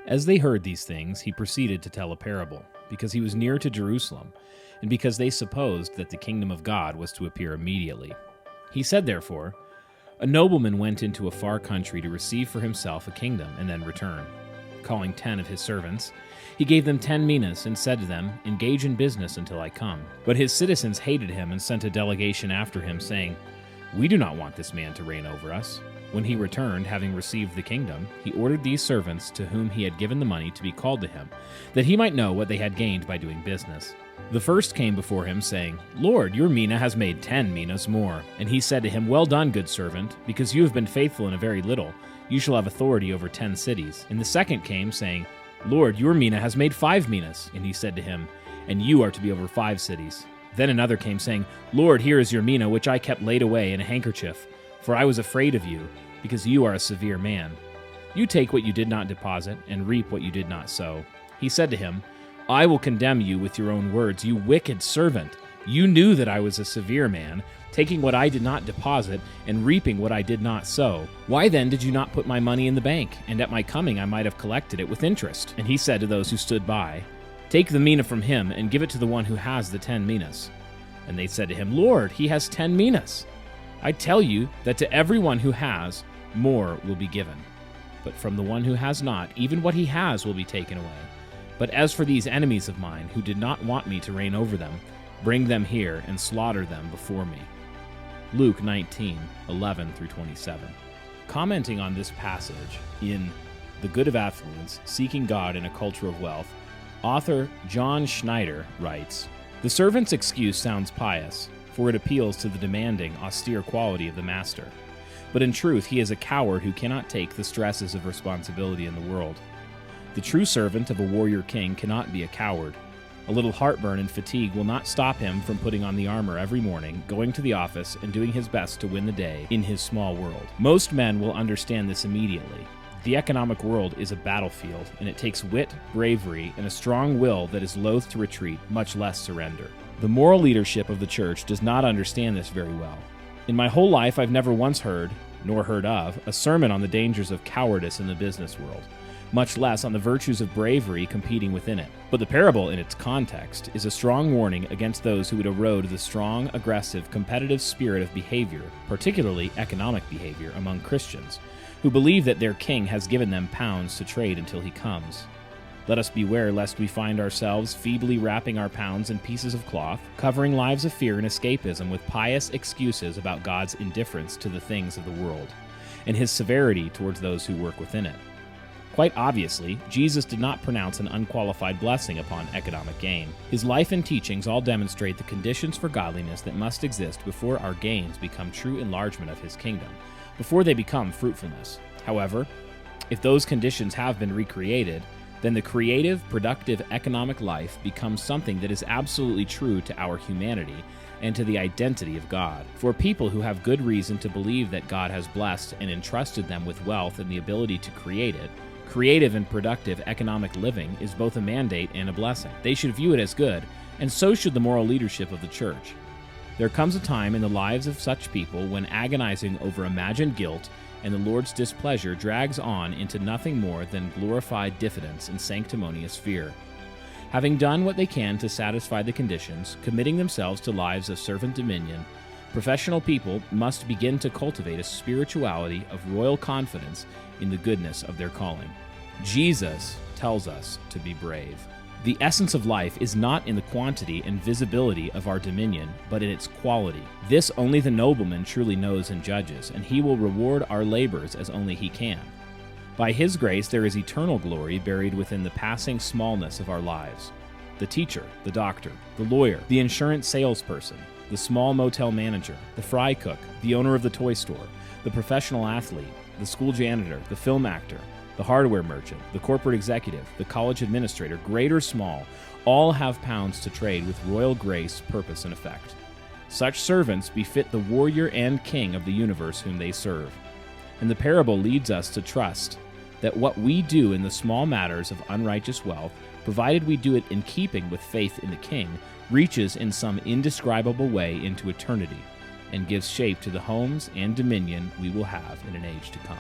As they heard these things, he proceeded to tell a parable, because he was near to Jerusalem, and because they supposed that the kingdom of God was to appear immediately. He said, therefore, a nobleman went into a far country to receive for himself a kingdom and then return. Calling 10 of his servants, he gave them 10 minas and said to them, engage in business until I come. But his citizens hated him and sent a delegation after him, saying, we do not want this man to reign over us. When he returned, having received the kingdom, he ordered these servants to whom he had given the money to be called to him, that he might know what they had gained by doing business. The first came before him, saying, Lord, your mina has made 10 minas more. And he said to him, well done, good servant, because you have been faithful in a very little, you shall have authority over 10 cities. And the second came, saying, Lord, your mina has made 5 minas. And he said to him, and you are to be over 5 cities. Then another came, saying, Lord, here is your mina, which I kept laid away in a handkerchief, for I was afraid of you, because you are a severe man. You take what you did not deposit, and reap what you did not sow. He said to him, I will condemn you with your own words, you wicked servant. You knew that I was a severe man, taking what I did not deposit, and reaping what I did not sow. Why then did you not put my money in the bank, and at my coming I might have collected it with interest? And he said to those who stood by, take the mina from him, and give it to the one who has the 10 minas. And they said to him, Lord, he has 10 minas. I tell you that to everyone who has, more will be given. But from the one who has not, even what he has will be taken away. But as for these enemies of mine, who did not want me to reign over them, bring them here and slaughter them before me. Luke 19:11-27. Commenting on this passage in The Good of Affluence, Seeking God in a Culture of Wealth, author John Schneider writes, the servant's excuse sounds pious, for it appeals to the demanding, austere quality of the master. But in truth, he is a coward who cannot take the stresses of responsibility in the world. The true servant of a warrior king cannot be a coward. A little heartburn and fatigue will not stop him from putting on the armor every morning, going to the office, and doing his best to win the day in his small world. Most men will understand this immediately. The economic world is a battlefield, and it takes wit, bravery, and a strong will that is loath to retreat, much less surrender. The moral leadership of the church does not understand this very well. In my whole life, I've never once heard, nor heard of, a sermon on the dangers of cowardice in the business world, much less on the virtues of bravery competing within it. But the parable in its context is a strong warning against those who would erode the strong, aggressive, competitive spirit of behavior, particularly economic behavior, among Christians, who believe that their king has given them pounds to trade until he comes. Let us beware lest we find ourselves feebly wrapping our pounds in pieces of cloth, covering lives of fear and escapism with pious excuses about God's indifference to the things of the world, and his severity towards those who work within it. Quite obviously, Jesus did not pronounce an unqualified blessing upon economic gain. His life and teachings all demonstrate the conditions for godliness that must exist before our gains become true enlargement of his kingdom, before they become fruitfulness. However, if those conditions have been recreated, then the creative, productive economic life becomes something that is absolutely true to our humanity and to the identity of God. For people who have good reason to believe that God has blessed and entrusted them with wealth and the ability to create it, creative and productive economic living is both a mandate and a blessing. They should view it as good, and so should the moral leadership of the church. There comes a time in the lives of such people when agonizing over imagined guilt and the Lord's displeasure drags on into nothing more than glorified diffidence and sanctimonious fear. Having done what they can to satisfy the conditions, committing themselves to lives of servant dominion, professional people must begin to cultivate a spirituality of royal confidence in the goodness of their calling. Jesus tells us to be brave. The essence of life is not in the quantity and visibility of our dominion, but in its quality. This only the nobleman truly knows and judges, and he will reward our labors as only he can. By his grace there is eternal glory buried within the passing smallness of our lives. The teacher, the doctor, the lawyer, the insurance salesperson, the small motel manager, the fry cook, the owner of the toy store, the professional athlete, the school janitor, the film actor, the hardware merchant, the corporate executive, the college administrator, great or small, all have pounds to trade with royal grace, purpose, and effect. Such servants befit the warrior and king of the universe whom they serve. And the parable leads us to trust that what we do in the small matters of unrighteous wealth, provided we do it in keeping with faith in the king, reaches in some indescribable way into eternity, and gives shape to the homes and dominion we will have in an age to come.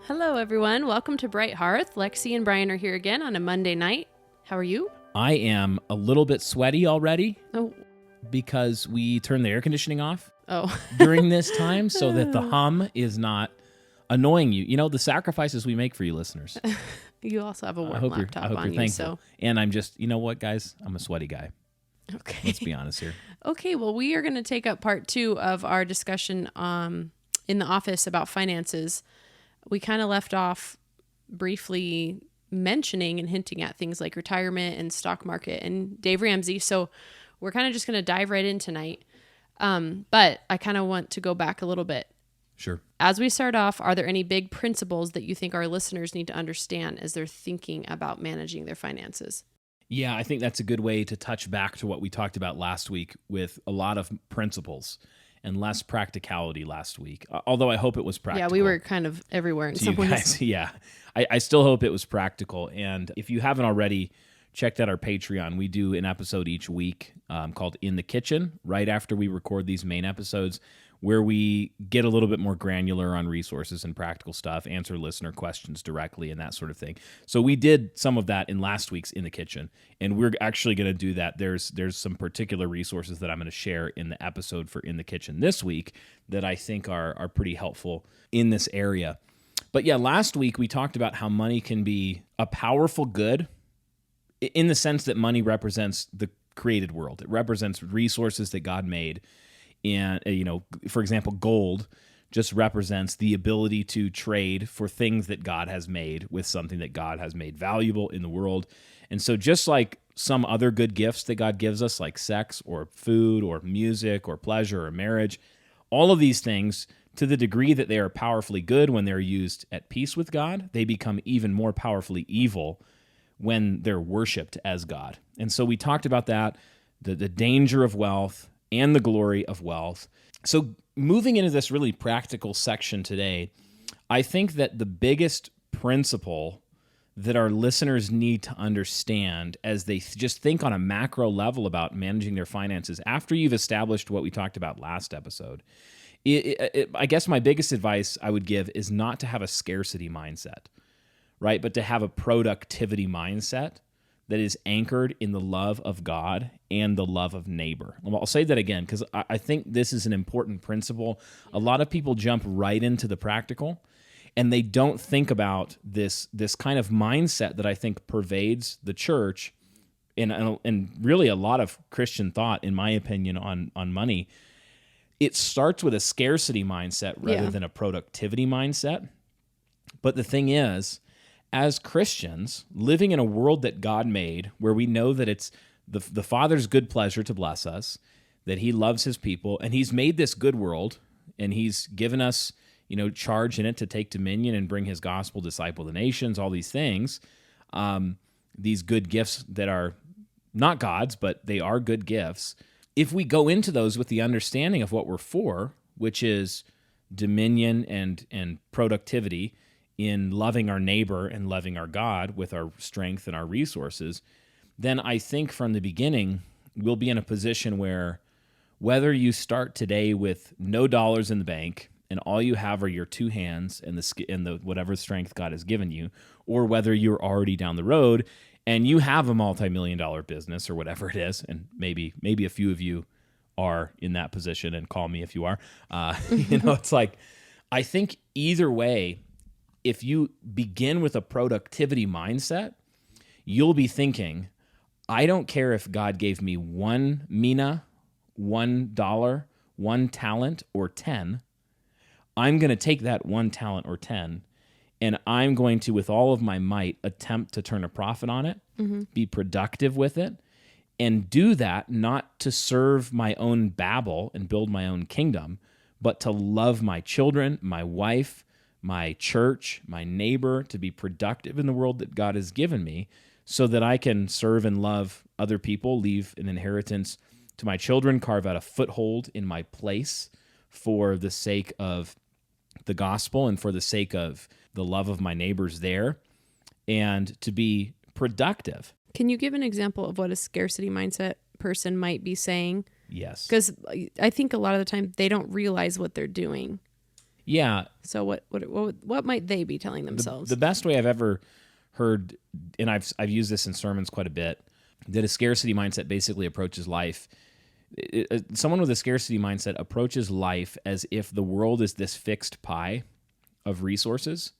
Hello, everyone. Welcome to Bright Hearth. Lexy and Brian are here again on a Monday night. How are you? I am a little bit sweaty already Oh, because we turned the air conditioning off oh, during this time so that the hum is not annoying you. You know, the sacrifices we make for you listeners. you also have a I warm hope laptop you're on you, thankful. so And I'm just, you know what, guys? I'm a sweaty guy. okay. Let's be honest here. Okay, well, we are going to take up part 2 of our discussion in the office about finances. We kind of left off briefly mentioning and hinting at things like retirement and stock market and Dave Ramsey. So we're kind of just going to dive right in tonight. But I kind of want to go back a little bit. Sure. As we start off, are there any big principles that you think our listeners need to understand as they're thinking about managing their finances? Yeah, I think that's a good way to touch back to what we talked about last week with a lot of principles and less practicality last week. Although I hope it was practical. Yeah, we were kind of everywhere in to some you ways. guys. Yeah, I still hope it was practical. And if you haven't already checked out our Patreon, we do an episode each week called In the Kitchen, right after we record these main episodes, where we get a little bit more granular on resources and practical stuff, answer listener questions directly and that sort of thing. So we did some of that in last week's In the Kitchen, and we're actually going to do that. There's some particular resources that I'm going to share in the episode for In the Kitchen this week that I think are pretty helpful in this area. But yeah, last week we talked about how money can be a powerful good in the sense that money represents the created world. It represents resources that God made. And, for example, gold just represents the ability to trade for things that God has made with something that God has made valuable in the world. And so just like some other good gifts that God gives us, like sex or food or music or pleasure or marriage, all of these things, to the degree that they are powerfully good when they're used at peace with God, they become even more powerfully evil when they're worshipped as God. And so we talked about that, the danger of wealth and the glory of wealth. So moving into this really practical section today, I think that the biggest principle that our listeners need to understand as they just think on a macro level about managing their finances, after you've established what we talked about last episode, I guess my biggest advice I would give is not to have a scarcity mindset, right? But to have a productivity mindset that is anchored in the love of God and the love of neighbor. I'll say that again because I think this is an important principle. A lot of people jump right into the practical, and they don't think about this kind of mindset that I think pervades the church and really a lot of Christian thought, in my opinion, on money. It starts with a scarcity mindset rather than a productivity mindset. But the thing is, as Christians, living in a world that God made, where we know that it's the Father's good pleasure to bless us, that He loves His people, and He's made this good world, and He's given us, charge in it to take dominion and bring His gospel, disciple the nations, all these things, these good gifts that are not God's, but they are good gifts. If we go into those with the understanding of what we're for, which is dominion and productivity, in loving our neighbor and loving our God with our strength and our resources, then I think from the beginning, we'll be in a position where whether you start today with no dollars in the bank and all you have are your two hands and the whatever strength God has given you, or whether you're already down the road and you have a multi-million-dollar business or whatever it is, and maybe a few of you are in that position, and call me if you are. It's like, I think either way, if you begin with a productivity mindset, you'll be thinking, I don't care if God gave me 1 mina, $1, 1 talent, or 10. I'm going to take that 1 talent or 10, and I'm going to, with all of my might, attempt to turn a profit on it, be productive with it, and do that not to serve my own Babel and build my own kingdom, but to love my children, my wife, my church, my neighbor, to be productive in the world that God has given me so that I can serve and love other people, leave an inheritance to my children, carve out a foothold in my place for the sake of the gospel and for the sake of the love of my neighbors there, and to be productive. Can you give an example of what a scarcity mindset person might be saying? Yes. Because I think a lot of the time they don't realize what they're doing. Yeah. So what might they be telling themselves? The best way I've ever heard, and I've used this in sermons quite a bit, that a scarcity mindset basically approaches life. Someone with a scarcity mindset approaches life as if the world is this fixed pie of resources,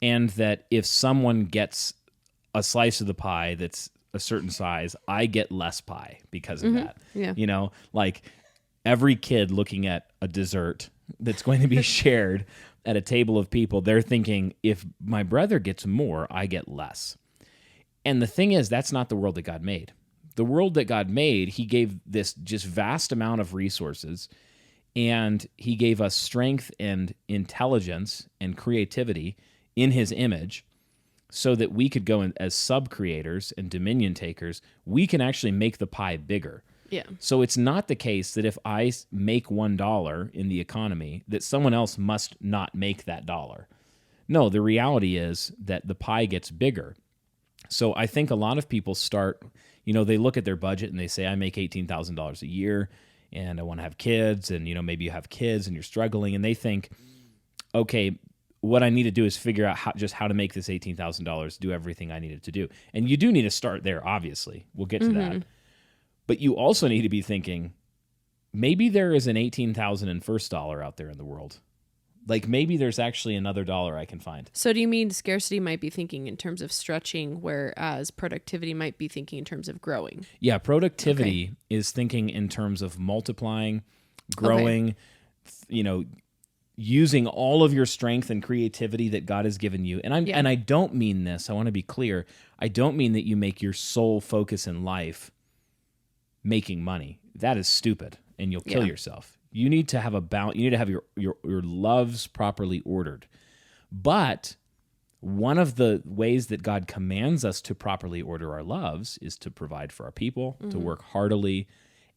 and that if someone gets a slice of the pie that's a certain size, I get less pie because of that. Yeah. You know, like every kid looking at a dessert that's going to be shared at a table of people, they're thinking, if my brother gets more, I get less. And the thing is, that's not the world that God made. The world that God made, he gave this just vast amount of resources, and he gave us strength and intelligence and creativity in his image so that we could go in as sub-creators and dominion takers. We can actually make the pie bigger. Yeah. So it's not the case that if I make $1 in the economy, that someone else must not make that dollar. No, the reality is that the pie gets bigger. So I think a lot of people start, they look at their budget and they say, I make $18,000 a year and I want to have kids. And, maybe you have kids and you're struggling, and they think, okay, what I need to do is figure out how to make this $18,000 do everything I needed to do. And you do need to start there, obviously. We'll get to that. But you also need to be thinking, maybe there is an $18,001 dollar out there in the world. Like maybe there's actually another dollar I can find. So do you mean scarcity might be thinking in terms of stretching, whereas productivity might be thinking in terms of growing? Yeah, productivity is thinking in terms of multiplying, growing, using all of your strength and creativity that God has given you. And I don't mean this, I want to be clear. I don't mean that you make your sole focus in life making money. That is stupid, and you'll kill yourself. You need to have a balance. You need to have your loves properly ordered. But one of the ways that God commands us to properly order our loves is to provide for our people, to work heartily,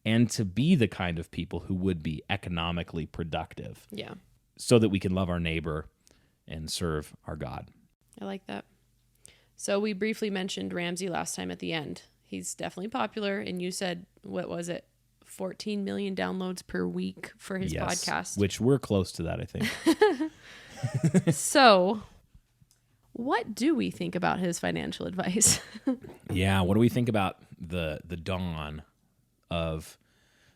and to be the kind of people who would be economically productive. Yeah. So that we can love our neighbor and serve our God. I like that. So we briefly mentioned Ramsey last time at the end. He's definitely popular, and you said, what was it? 14 million downloads per week for his podcast. Which we're close to that, I think. So, what do we think about his financial advice? Yeah, what do we think about the dawn of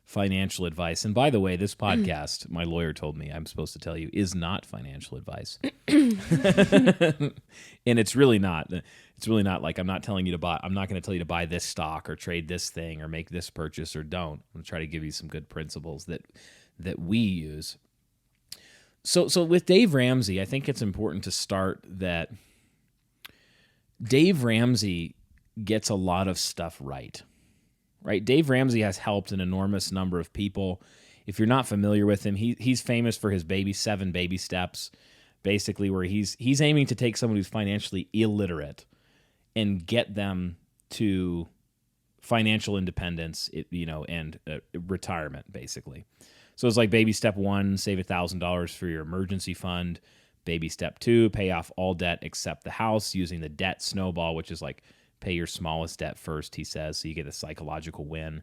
financial advice? And by the way, this podcast, my lawyer told me I'm supposed to tell you, is not financial advice. And it's really not. It's really not. Like, I'm not going to tell you to buy this stock or trade this thing or make this purchase or don't. I'm going to try to give you some good principles that we use. So with Dave Ramsey, I think it's important to start that Dave Ramsey gets a lot of stuff right. Right? Dave Ramsey has helped an enormous number of people. If you're not familiar with him, he's famous for his 7 baby steps, basically, where he's aiming to take someone who's financially illiterate and get them to financial independence, and retirement, basically. So it's like baby step 1, save $1,000 for your emergency fund. Baby step 2, pay off all debt except the house using the debt snowball, which is like pay your smallest debt first, he says, so you get a psychological win.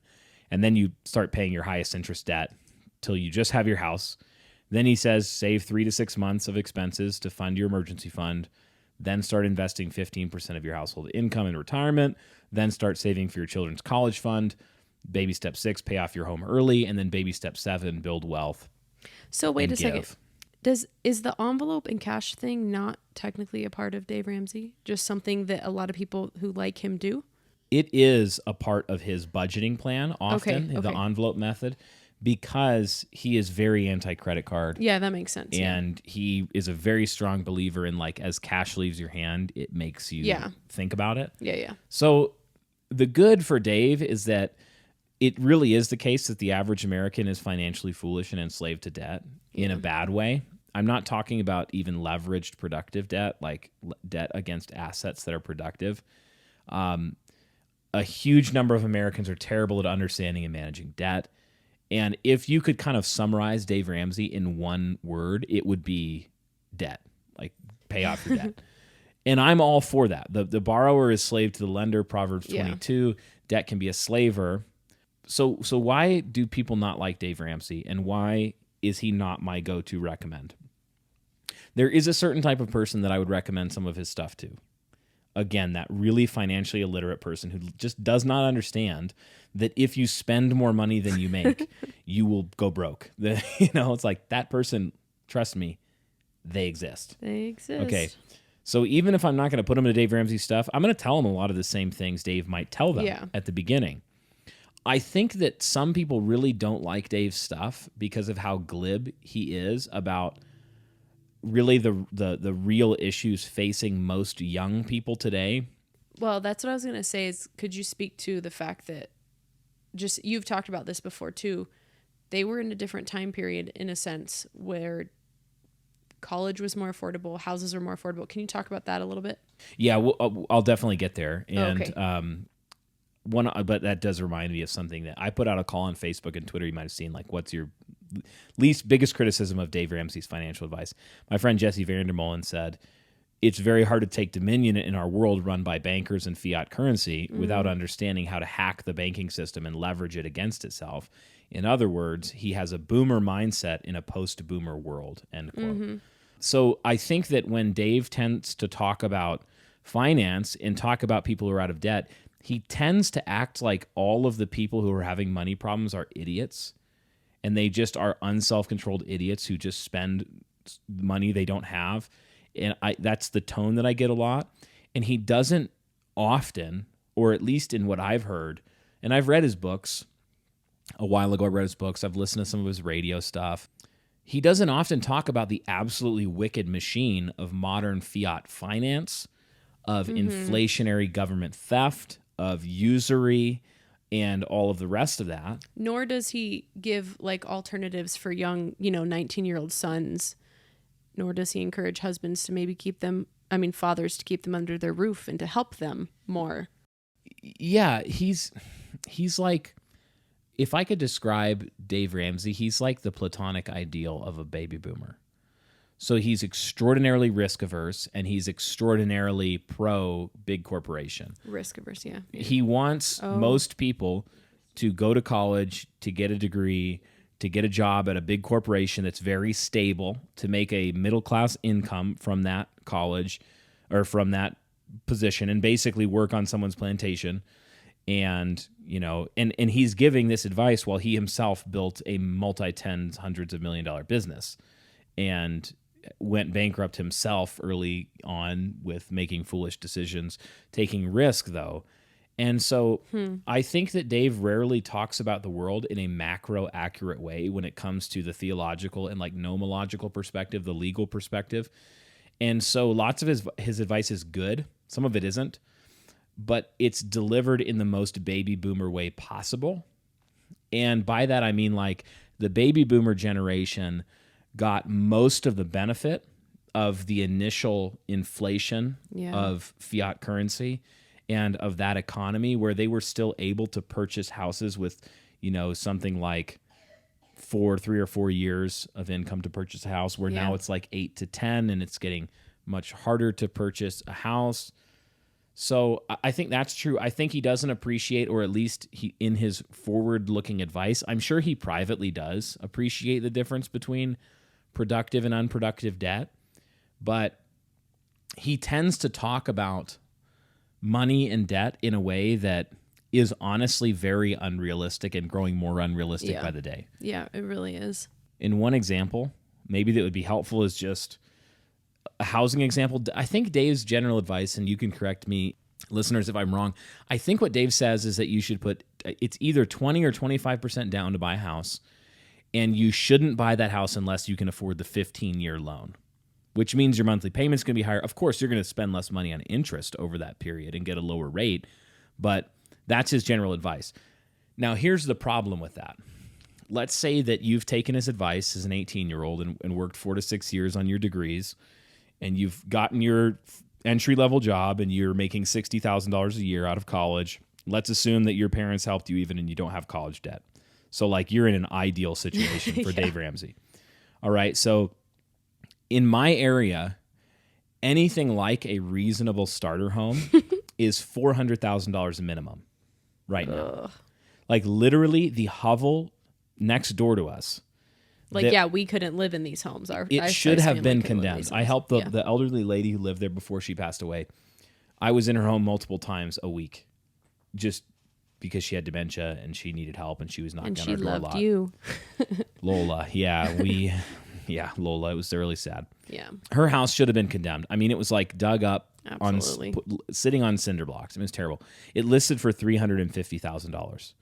And then you start paying your highest interest debt till you just have your house. Then he says save 3 to 6 months of expenses to fund your emergency fund. Then start investing 15% of your household income in retirement. Then start saving for your children's college fund. Baby step 6, pay off your home early. And then baby step 7, build wealth. So wait a second. Is the envelope and cash thing not technically a part of Dave Ramsey? Just something that a lot of people who like him do? It is a part of his budgeting plan often, the envelope method, because he is very anti-credit card. Yeah, that makes sense. And he is a very strong believer in, like, as cash leaves your hand, it makes you think about it. Yeah. So the good for Dave is that it really is the case that the average American is financially foolish and enslaved to debt in a bad way. I'm not talking about even leveraged productive debt, like debt against assets that are productive. A huge number of Americans are terrible at understanding and managing debt. And if you could kind of summarize Dave Ramsey in one word, it would be debt, like pay off your debt. And I'm all for that. The borrower is slave to the lender, Proverbs 22. Debt can be a slaver. So why do people not like Dave Ramsey, and why is he not my go-to recommend? There is a certain type of person that I would recommend some of his stuff to. Again, that really financially illiterate person who just does not understand that if you spend more money than you make, you will go broke. It's like that person, trust me, they exist. They exist. Okay. So even if I'm not going to put them into Dave Ramsey's stuff, I'm going to tell them a lot of the same things Dave might tell them at the beginning. I think that some people really don't like Dave's stuff because of how glib he is about really the real issues facing most young people today. Well, that's what I was going to say is, could you speak to the fact that just, you've talked about this before too, they were in a different time period in a sense where college was more affordable, houses were more affordable. Can you talk about that a little bit? Yeah, well, I'll definitely get there. And but that does remind me of something that I put out a call on Facebook and Twitter. You might have seen, like, what's your biggest criticism of Dave Ramsey's financial advice? My friend Jesse Vandermolen said, it's very hard to take dominion in our world run by bankers and fiat currency without understanding how to hack the banking system and leverage it against itself. In other words, he has a boomer mindset in a post-boomer world, end quote. So I think that when Dave tends to talk about finance and talk about people who are out of debt, he tends to act like all of the people who are having money problems are idiots, and they just are unself-controlled idiots who just spend money they don't have. And that's the tone that I get a lot. And he doesn't often, or at least in what I've heard, and I've read his books a while ago. I read his books. I've listened to some of his radio stuff. He doesn't often talk about the absolutely wicked machine of modern fiat finance, of inflationary government theft, of usury, and all of the rest of that. Nor does he give like alternatives for young, 19-year-old sons. Nor does he encourage husbands to maybe fathers to keep them under their roof and to help them more. Yeah, he's like, if I could describe Dave Ramsey, he's like the platonic ideal of a baby boomer. So he's extraordinarily risk averse, and he's extraordinarily pro big corporation. Risk averse, yeah. He wants most people to go to college, to get a degree, to get a job at a big corporation that's very stable, to make a middle-class income from that college or from that position, and basically work on someone's plantation. And, and he's giving this advice while he himself built a multi-tens, hundreds of $1 million business and went bankrupt himself early on with making foolish decisions, taking risk, though. And so I think that Dave rarely talks about the world in a macro accurate way when it comes to the theological and like nomological perspective, the legal perspective. And so lots of his advice is good. Some of it isn't, but it's delivered in the most baby boomer way possible. And by that, I mean like the baby boomer generation got most of the benefit of the initial inflation of fiat currency and of that economy, where they were still able to purchase houses with, something like 3 or 4 years of income to purchase a house, where now it's like 8 to 10, and it's getting much harder to purchase a house. So I think that's true. I think he doesn't appreciate, or at least in his forward-looking advice, I'm sure he privately does appreciate the difference between productive and unproductive debt, but he tends to talk about money and debt in a way that is honestly very unrealistic and growing more unrealistic by the day. Yeah, it really is. In one example, maybe that would be helpful, is just a housing example. I think Dave's general advice, and you can correct me, listeners, if I'm wrong, I think what Dave says is that you should put, it's either 20 or 25% down to buy a house, and you shouldn't buy that house unless you can afford the 15-year loan, which means your monthly payment's going to be higher. Of course, you're going to spend less money on interest over that period and get a lower rate, but that's his general advice. Now, here's the problem with that. Let's say that you've taken his advice as an 18-year-old and worked 4 to 6 years on your degrees, and you've gotten your entry-level job, and you're making $60,000 a year out of college. Let's assume that your parents helped you even and you don't have college debt. So, like, you're in an ideal situation for Dave Ramsey. All right, so in my area, anything like a reasonable starter home is $400,000 minimum right now. Like, literally, the hovel next door to us, Like, we couldn't live in these homes. It should have been condemned. I helped the elderly lady who lived there before she passed away. I was in her home multiple times a week, just because she had dementia and she needed help and she was knocking on our door a lot. And she loved you. Lola, Lola. It was really sad. Yeah. Her house should have been condemned. I mean, it was like dug up, sitting on cinder blocks. I mean, it was terrible. It listed for $350,000.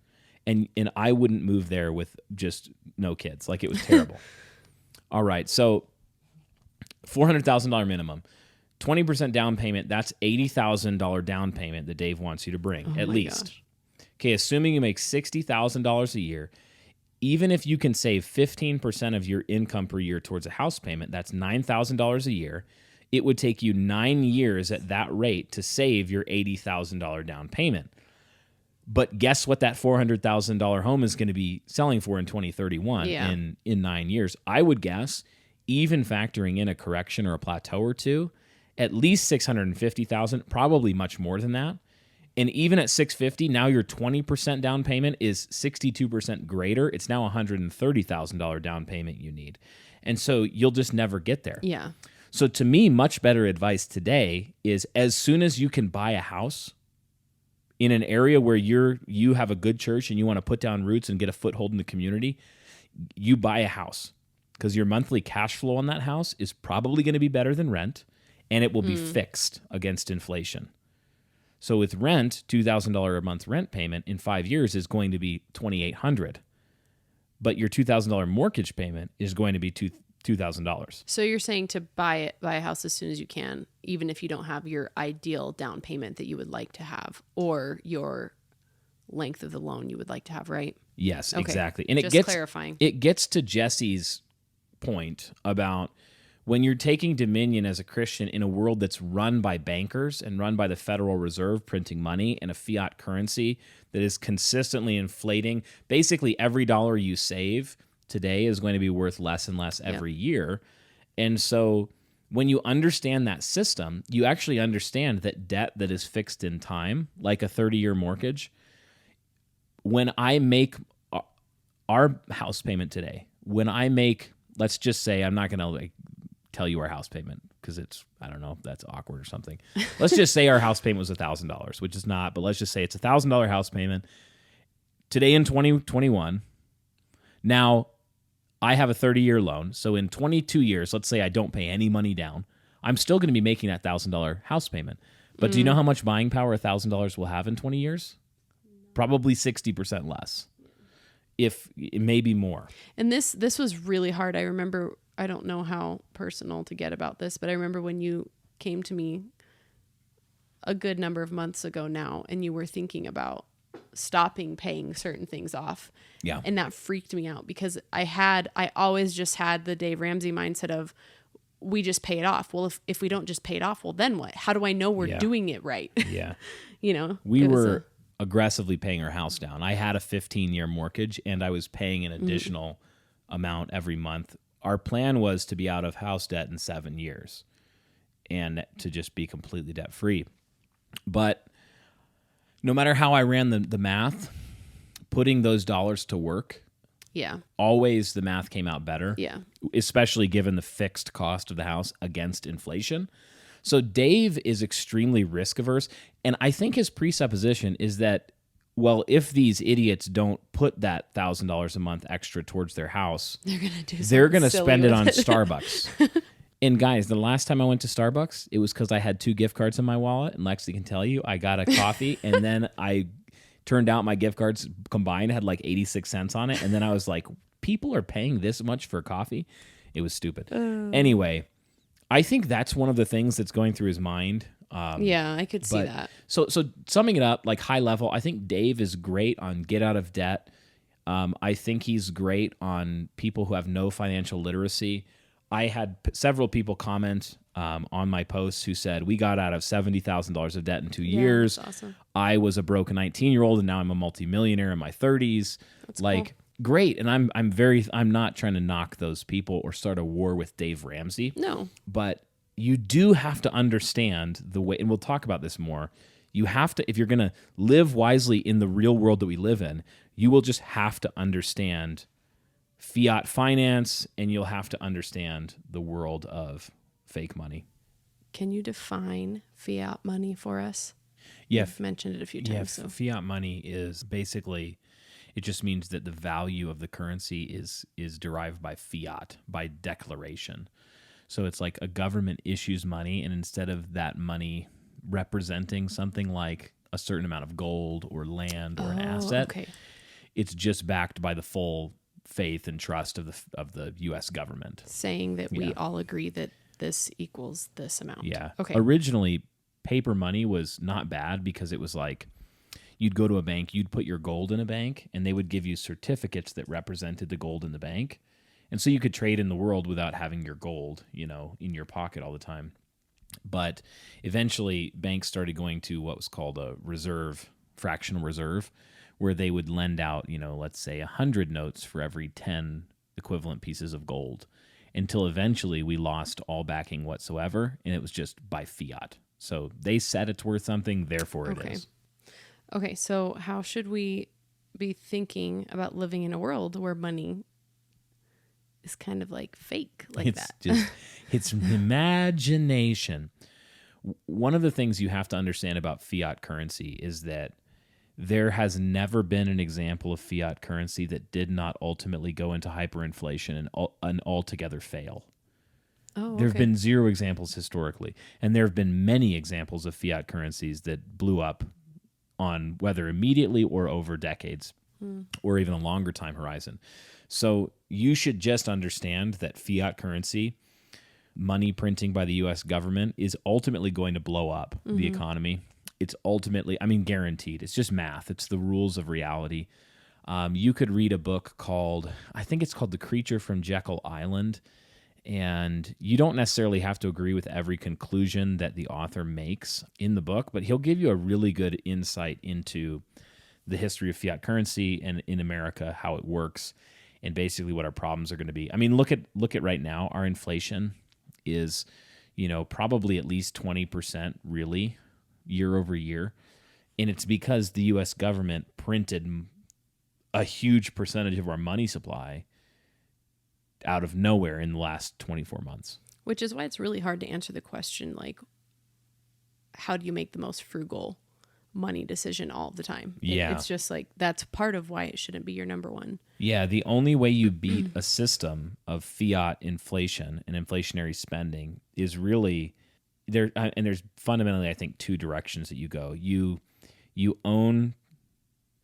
And I wouldn't move there with just no kids. Like, it was terrible. All right, so $400,000 minimum. 20% down payment, that's $80,000 down payment that Dave wants you to bring, at least. Gosh. Okay, assuming you make $60,000 a year, even if you can save 15% of your income per year towards a house payment, that's $9,000 a year. It would take you 9 years at that rate to save your $80,000 down payment. But guess what that $400,000 home is going to be selling for in 2031 in 9 years? I would guess, even factoring in a correction or a plateau or two, at least $650,000, probably much more than that. And even at $650,000, now your 20% down payment is 62% greater. It's now $130,000 down payment you need. And so you'll just never get there. Yeah. So to me, much better advice today is, as soon as you can buy a house in an area where you have a good church and you want to put down roots and get a foothold in the community, you buy a house, because your monthly cash flow on that house is probably going to be better than rent, and it will be fixed against inflation. So with rent, $2,000 a month rent payment in 5 years is going to be $2,800, but your $2,000 mortgage payment is going to be $2,000. So you're saying to buy a house as soon as you can, even if you don't have your ideal down payment that you would like to have, or your length of the loan you would like to have, right? Yes, okay. Exactly. And clarifying. It gets to Jesse's point about when you're taking dominion as a Christian in a world that's run by bankers and run by the Federal Reserve printing money and a fiat currency that is consistently inflating. Basically, every dollar you save today is going to be worth less and less every year. And so when you understand that system, you actually understand that debt that is fixed in time, like a 30-year mortgage, when I make our house payment today, let's just say, I'm not going to tell you our house payment because I don't know if that's awkward or something. Let's just say our house payment was $1,000, which is not, but let's just say it's $1,000 house payment today in 2021. Now, I have a 30-year loan, so in 22 years, let's say I don't pay any money down, I'm still going to be making that $1,000 house payment. But do you know how much buying power $1,000 will have in 20 years? Probably 60% less, if it may be more. And this was really hard. I remember, I don't know how personal to get about this, but I remember when you came to me a good number of months ago now, and you were thinking about stopping paying certain things off. Yeah. And that freaked me out because I always just had the Dave Ramsey mindset of, we just pay it off. Well, if we don't just pay it off, well, then what? How do I know we're doing it right? Yeah. We were aggressively paying our house down. I had a 15-year mortgage and I was paying an additional amount every month. Our plan was to be out of house debt in 7 years and to just be completely debt free. But no matter how I ran the math, putting those dollars to work, always the math came out better. Yeah. Especially given the fixed cost of the house against inflation. So Dave is extremely risk averse. And I think his presupposition is that, well, if these idiots don't put that $1,000 a month extra towards their house, they're going to spend it on Starbucks. And guys, the last time I went to Starbucks, it was because I had 2 gift cards in my wallet. And Lexi can tell you, I got a coffee and then I turned out my gift cards combined had like 86 cents on it. And then I was like, people are paying this much for coffee? It was stupid. Anyway, I think that's one of the things that's going through his mind. I could see that. So summing it up, like high level, I think Dave is great on get out of debt. I think he's great on people who have no financial literacy. I had several people comment on my posts who said, we got out of $70,000 of debt in 2 years. That's awesome. I was a broke 19-year-old and now I'm a multimillionaire in my 30s. That's like, cool. Great. And I'm not trying to knock those people or start a war with Dave Ramsey. No. But you do have to understand the way, and we'll talk about this more. You have to, if you're going to live wisely in the real world that we live in, you will just have to understand fiat finance, and you'll have to understand the world of fake money. Can you define fiat money for us? Yeah, You've mentioned it a few times. So. Fiat money is basically, it just means that the value of the currency is derived by fiat, by declaration. So it's like a government issues money, and instead of that money representing something like a certain amount of gold or land or an asset, it's just backed by the full faith and trust of the U.S. government, saying that we all agree that this equals this amount. Yeah. Okay. Originally, paper money was not bad because it was like you'd go to a bank, you'd put your gold in a bank, and they would give you certificates that represented the gold in the bank. And so you could trade in the world without having your gold, in your pocket all the time. But eventually, banks started going to what was called a reserve, fractional reserve, where they would lend out, let's say 100 notes for every 10 equivalent pieces of gold, until eventually we lost all backing whatsoever, and it was just by fiat. So they said it's worth something, therefore it is. Okay, so how should we be thinking about living in a world where money is kind of like fake like that? It's imagination. One of the things you have to understand about fiat currency is that there has never been an example of fiat currency that did not ultimately go into hyperinflation and altogether fail. There have been zero examples historically, and there have been many examples of fiat currencies that blew up on whether immediately or over decades or even a longer time horizon. So you should just understand that fiat currency, money printing by the U.S. government, is ultimately going to blow up the economy. It's ultimately, guaranteed. It's just math. It's the rules of reality. You could read a book called, I think it's called The Creature from Jekyll Island, and you don't necessarily have to agree with every conclusion that the author makes in the book, but he'll give you a really good insight into the history of fiat currency and in America, how it works, and basically what our problems are going to be. Look at right now. Our inflation is, probably at least 20% really year over year, and it's because the U.S. government printed a huge percentage of our money supply out of nowhere in the last 24 months. Which is why it's really hard to answer the question, like, how do you make the most frugal money decision all the time? It's just like, that's part of why it shouldn't be your number one. Yeah, the only way you beat a system of fiat inflation and inflationary spending is really there. And there's fundamentally, I think, two directions that you go. You own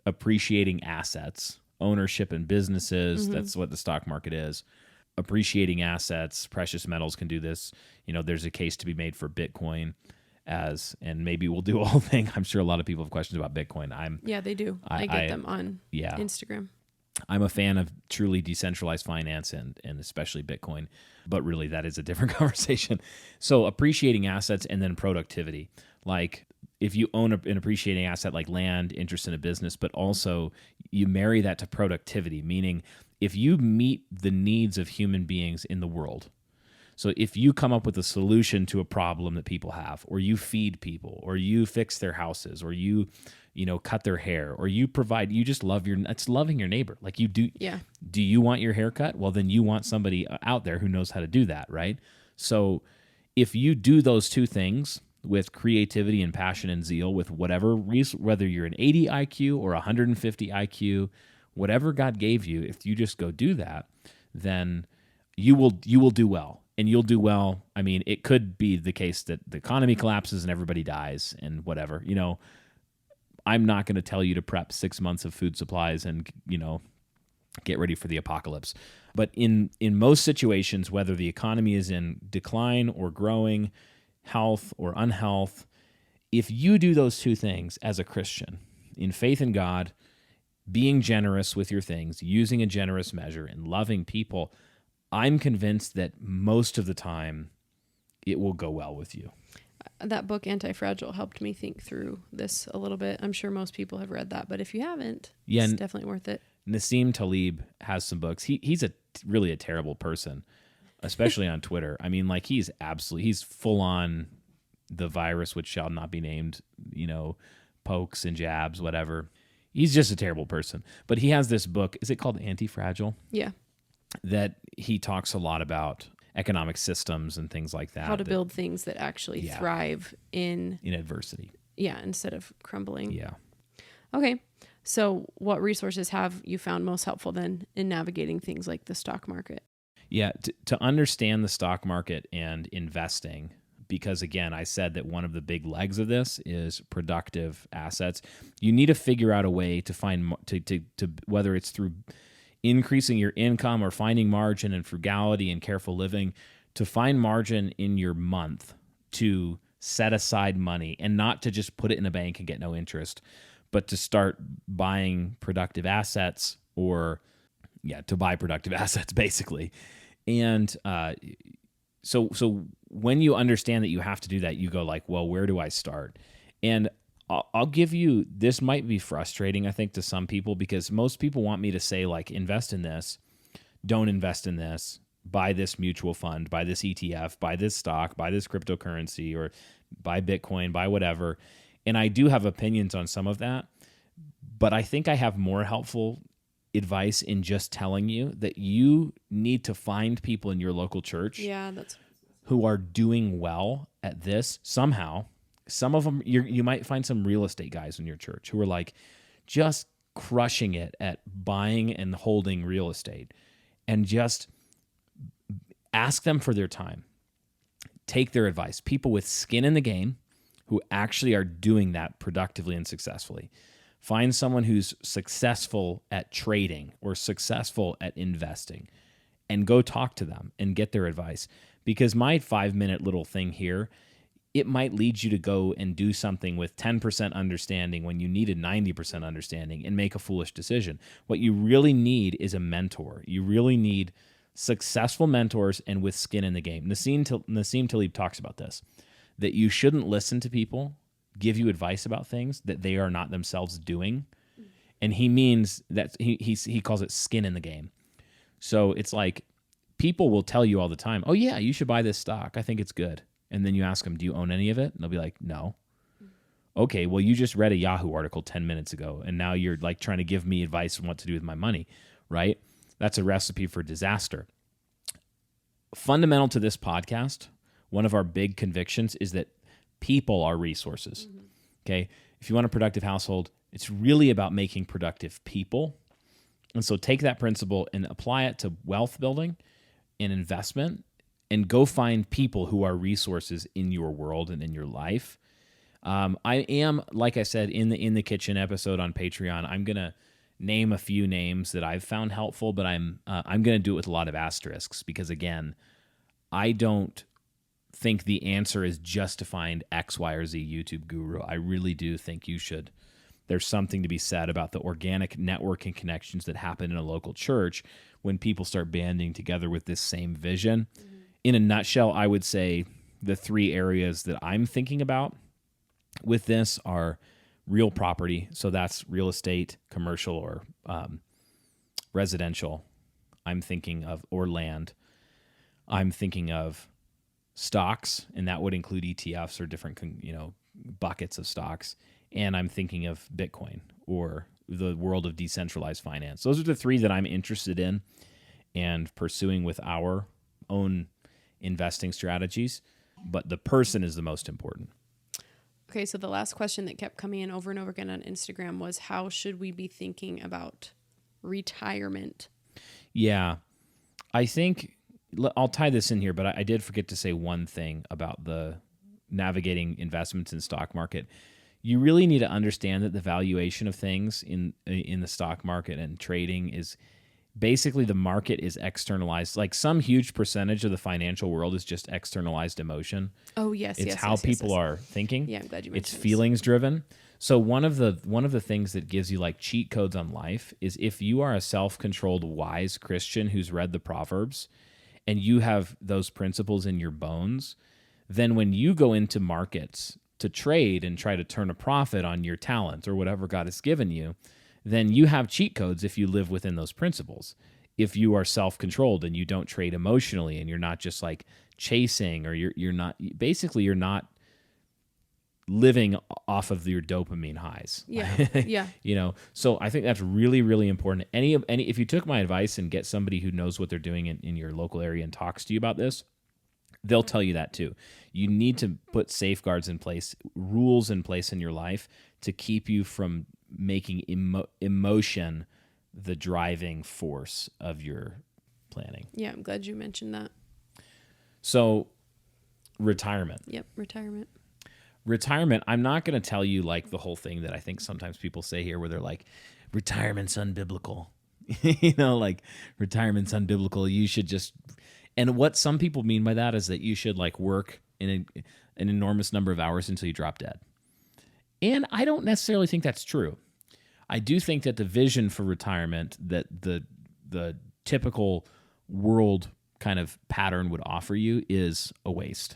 appreciating assets, ownership in businesses. That's what the stock market is. Appreciating assets, precious metals can do this. There's a case to be made for Bitcoin and maybe we'll do a whole thing. I'm sure a lot of people have questions about Bitcoin. Yeah, they do. I get them on Instagram. I'm a fan of truly decentralized finance and especially Bitcoin, but really that is a different conversation. So appreciating assets and then productivity. Like if you own an appreciating asset like land, interest in a business, but also you marry that to productivity, meaning if you meet the needs of human beings in the world, so if you come up with a solution to a problem that people have, or you feed people, or you fix their houses, or you cut their hair, or you provide, you just it's loving your neighbor. Like you do. Yeah. Do you want your hair cut? Well, then you want somebody out there who knows how to do that, right? So if you do those two things with creativity and passion and zeal, with whatever reason, whether you're an 80 IQ or 150 IQ, whatever God gave you, if you just go do that, then you will do well. And you'll do well. It could be the case that the economy collapses and everybody dies and whatever. I'm not going to tell you to prep 6 months of food supplies and, get ready for the apocalypse. But in most situations, whether the economy is in decline or growing, health or unhealth, if you do those two things as a Christian, in faith in God, being generous with your things, using a generous measure, and loving people, I'm convinced that most of the time it will go well with you. That book, Anti-Fragile, helped me think through this a little bit. I'm sure most people have read that, but if you haven't, it's definitely worth it. Nassim Taleb has some books. He's really a terrible person, especially on Twitter. He's full on the virus which shall not be named, pokes and jabs, whatever. He's just a terrible person. But he has this book. Is it called Anti-Fragile? Yeah. that he talks a lot about economic systems and things like that. How to build things that actually thrive in adversity. Yeah, instead of crumbling. Yeah. Okay. So what resources have you found most helpful then in navigating things like the stock market? Yeah, to understand the stock market and investing, because again, I said that one of the big legs of this is productive assets. You need to figure out a way to find, to whether it's through increasing your income or finding margin and frugality and careful living, to find margin in your month to set aside money and not to just put it in a bank and get no interest, but to start buying productive assets to buy productive assets basically. And so when you understand that you have to do that, you go like, well, where do I start? And I'll give you, this might be frustrating, I think, to some people, because most people want me to say, like, invest in this, don't invest in this, buy this mutual fund, buy this ETF, buy this stock, buy this cryptocurrency, or buy Bitcoin, buy whatever. And I do have opinions on some of that, but I think I have more helpful advice in just telling you that you need to find people in your local church who are doing well at this somehow. Some of them, you might find some real estate guys in your church who are like just crushing it at buying and holding real estate, and just ask them for their time. Take their advice. People with skin in the game who actually are doing that productively and successfully. Find someone who's successful at trading or successful at investing, and go talk to them and get their advice. Because my 5-minute little thing here, it might lead you to go and do something with 10% understanding when you needed 90% understanding and make a foolish decision. What you really need is a mentor. You really need successful mentors and with skin in the game. Nassim Taleb talks about this, that you shouldn't listen to people give you advice about things that they are not themselves doing. And he means that he calls it skin in the game. So it's like people will tell you all the time, oh yeah, you should buy this stock. I think it's good. And then you ask them, do you own any of it? And they'll be like, no. Okay, well, you just read a Yahoo article 10 minutes ago, and now you're like trying to give me advice on what to do with my money, right? That's a recipe for disaster. Fundamental to this podcast, one of our big convictions is that people are resources, okay? If you want a productive household, it's really about making productive people. And so take that principle and apply it to wealth building and investment, and go find people who are resources in your world and in your life. I am, like I said, in the kitchen episode on Patreon, I'm gonna name a few names that I've found helpful, but I'm gonna do it with a lot of asterisks, because again, I don't think the answer is just to find X, Y, or Z YouTube guru. I really do think there's something to be said about the organic networking connections that happen in a local church when people start banding together with this same vision. In a nutshell, I would say the 3 areas that I'm thinking about with this are real property. So that's real estate, commercial, or residential. I'm thinking of, or land. I'm thinking of stocks, and that would include ETFs or different, buckets of stocks. And I'm thinking of Bitcoin or the world of decentralized finance. Those are the 3 that I'm interested in and pursuing with our own investing strategies, but the person is the most important. Okay, so the last question that kept coming in over and over again on Instagram was, how should we be thinking about retirement? Yeah, I think I'll tie this in here, but I did forget to say one thing about the navigating investments in stock market. You really need to understand that the valuation of things in the stock market and trading is basically, the market is externalized. Like, some huge percentage of the financial world is just externalized emotion. Oh, yes. It's how people are thinking. Yeah, I'm glad you mentioned It's feelings driven. So one of the things that gives you like cheat codes on life is if you are a self-controlled, wise Christian who's read the Proverbs and you have those principles in your bones, then when you go into markets to trade and try to turn a profit on your talent or whatever God has given you, then you have cheat codes if you live within those principles. If you are self-controlled and you don't trade emotionally and you're not just like chasing, or you're not living off of your dopamine highs. Yeah. Yeah. You know, so I think that's really, really important. If you took my advice and get somebody who knows what they're doing in your local area and talks to you about this, they'll tell you that too. You need to put safeguards in place, rules in place in your life to keep you from making emotion the driving force of your planning. Yeah, I'm glad you mentioned that. So, retirement. Yep, Retirement, I'm not going to tell you like the whole thing that I think sometimes people say here where they're like, retirement's unbiblical. You know, like retirement's unbiblical. You should just, and what some people mean by that is that you should like work in an enormous number of hours until you drop dead. And I don't necessarily think that's true. I do think that the vision for retirement that the typical world kind of pattern would offer you is a waste.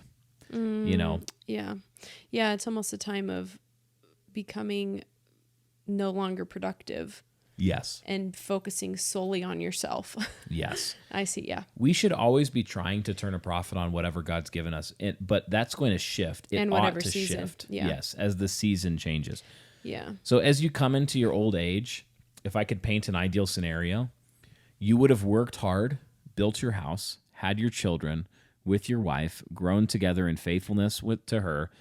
You know? Yeah. Yeah, it's almost a time of becoming no longer productive. Yes. And focusing solely on yourself. Yes. I see, yeah. We should always be trying to turn a profit on whatever God's given us, but that's going to shift. It and ought whatever to season. shift. Yeah. Yes, as the season changes. Yeah. So as you come into your old age, if I could paint an ideal scenario, you would have worked hard, built your house, had your children with your wife, grown together in faithfulness to her,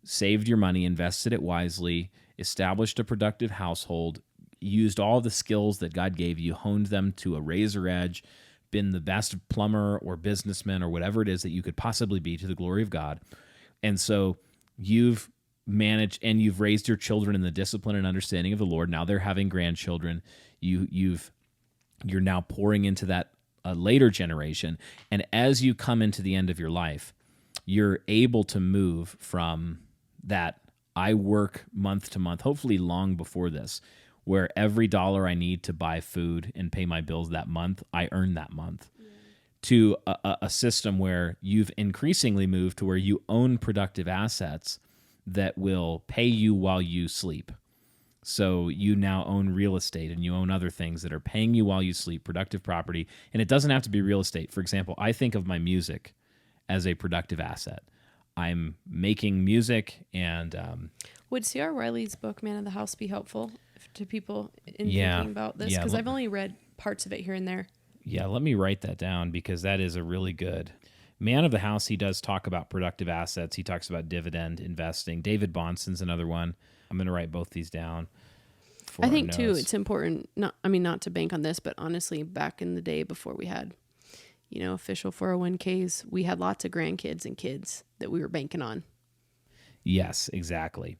saved your money, invested it wisely, established a productive household, used all the skills that God gave you, honed them to a razor edge, been the best plumber or businessman or whatever it is that you could possibly be to the glory of God. And so you've managed and you've raised your children in the discipline and understanding of the Lord. Now they're having grandchildren. You're now pouring into that later generation. And as you come into the end of your life, you're able to move from that I work month to month, hopefully long before this, where every dollar I need to buy food and pay my bills that month, I earn that month, to a system where you've increasingly moved to where you own productive assets that will pay you while you sleep. So you now own real estate and you own other things that are paying you while you sleep, productive property. And it doesn't have to be real estate. For example, I think of my music as a productive asset. I'm making music and... Would C.R. Riley's book, Man of the House, be helpful to people in thinking about this? Because I've only read parts of it here and there. Yeah, let me write that down because that is a really good... Man of the House, he does talk about productive assets. He talks about dividend investing. David Bonson's another one. I'm going to write both these down. I think, too, it's important, not to bank on this, but honestly, back in the day before we had, official 401ks, we had lots of grandkids and kids that we were banking on. Yes, exactly.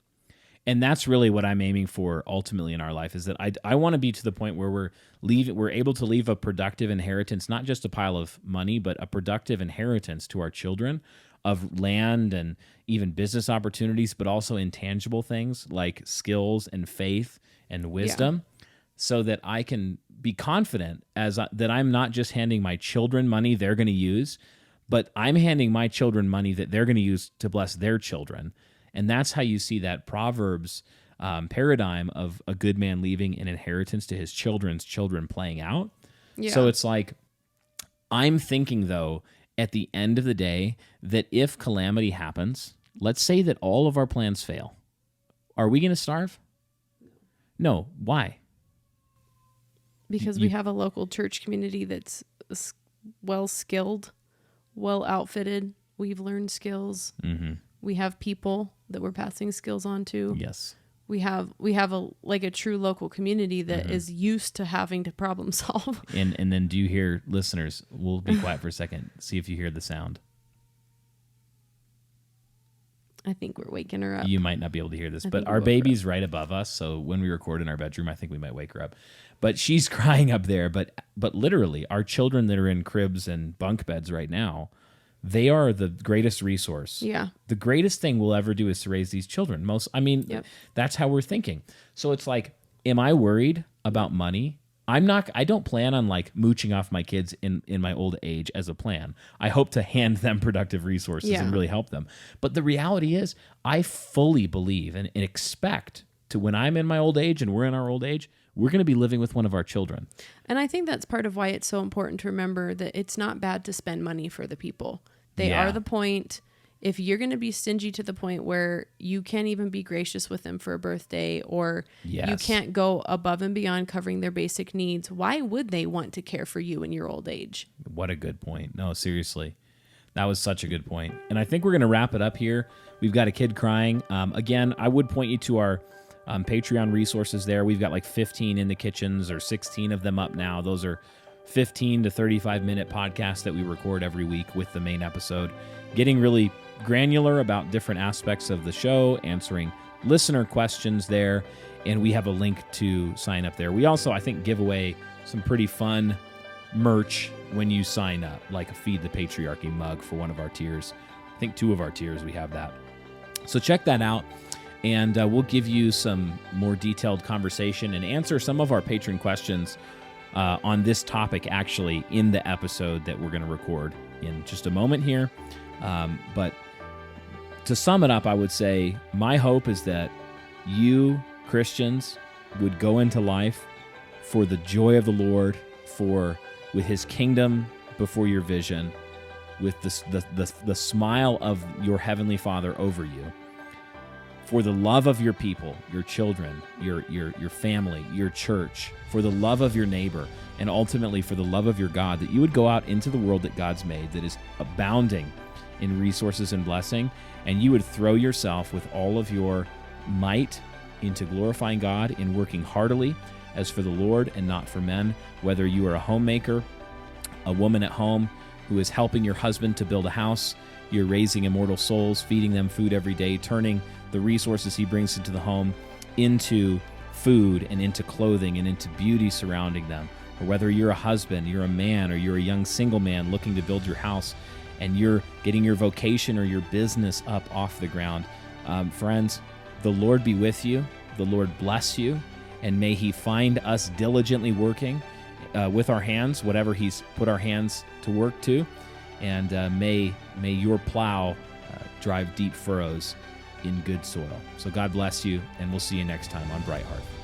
And that's really what I'm aiming for ultimately in our life is that I want to be to the point where we're able to leave a productive inheritance, not just a pile of money, but a productive inheritance to our children of land and even business opportunities, but also intangible things like skills and faith and wisdom, so that I can be confident that I'm not just handing my children money they're going to use, but I'm handing my children money that they're going to use to bless their children. And that's how you see that Proverbs paradigm of a good man leaving an inheritance to his children's children playing out. Yeah. So it's like, I'm thinking, though, at the end of the day, that if calamity happens, let's say that all of our plans fail, are we going to starve? No. Why? Because we have a local church community that's well-skilled, well-outfitted. We've learned skills. Mm-hmm. We have people that we're passing skills on to. Yes. We have a true local community that is used to having to problem solve. And then do you hear, listeners, we'll be quiet for a second, see if you hear the sound. I think we're waking her up. You might not be able to hear this, but our baby's right above us, so when we record in our bedroom, I think we might wake her up. But she's crying up there, but literally, our children that are in cribs and bunk beds right now, they are the greatest resource. Yeah. The greatest thing we'll ever do is to raise these children. That's how we're thinking. So it's like, am I worried about money? I don't plan on like mooching off my kids in my old age as a plan. I hope to hand them productive resources and really help them. But the reality is, I fully believe and expect to, when I'm in my old age and we're in our old age, we're going to be living with one of our children. And I think that's part of why it's so important to remember that it's not bad to spend money for the people. They are the point. if you're going to be stingy to the point where you can't even be gracious with them for a birthday, or you can't go above and beyond covering their basic needs, why would they want to care for you in your old age? What a good point. No, seriously. That was such a good point. And I think we're going to wrap it up here. We've got a kid crying. Again, I would point you to our Patreon resources there. We've got like 15 in the kitchens, or 16 of them up now. Those are 15 to 35-minute podcasts that we record every week with the main episode, getting really granular about different aspects of the show, answering listener questions there, and we have a link to sign up there. We also, I think, give away some pretty fun merch when you sign up, like a Feed the Patriarchy mug for one of our tiers. I think 2 of our tiers we have that. So check that out, and we'll give you some more detailed conversation and answer some of our patron questions on this topic, actually, in the episode that we're going to record in just a moment here. But to sum it up, I would say my hope is that you, Christians, would go into life for the joy of the Lord, with his kingdom before your vision, with the smile of your heavenly Father over you, for the love of your people, your children, your family, your church, for the love of your neighbor, and ultimately for the love of your God, that you would go out into the world that God's made, that is abounding in resources and blessing, and you would throw yourself with all of your might into glorifying God, in working heartily as for the Lord and not for men, whether you are a homemaker, a woman at home who is helping your husband to build a house, you're raising immortal souls, feeding them food every day, turning the resources he brings into the home into food and into clothing and into beauty surrounding them, or whether you're a husband, you're a man, or you're a young single man looking to build your house and you're getting your vocation or your business up off the ground. Friends, the Lord be with you, the Lord bless you, and may he find us diligently working with our hands, whatever he's put our hands to work to, and may your plow drive deep furrows in good soil. So God bless you, and we'll see you next time on Bright Hearth.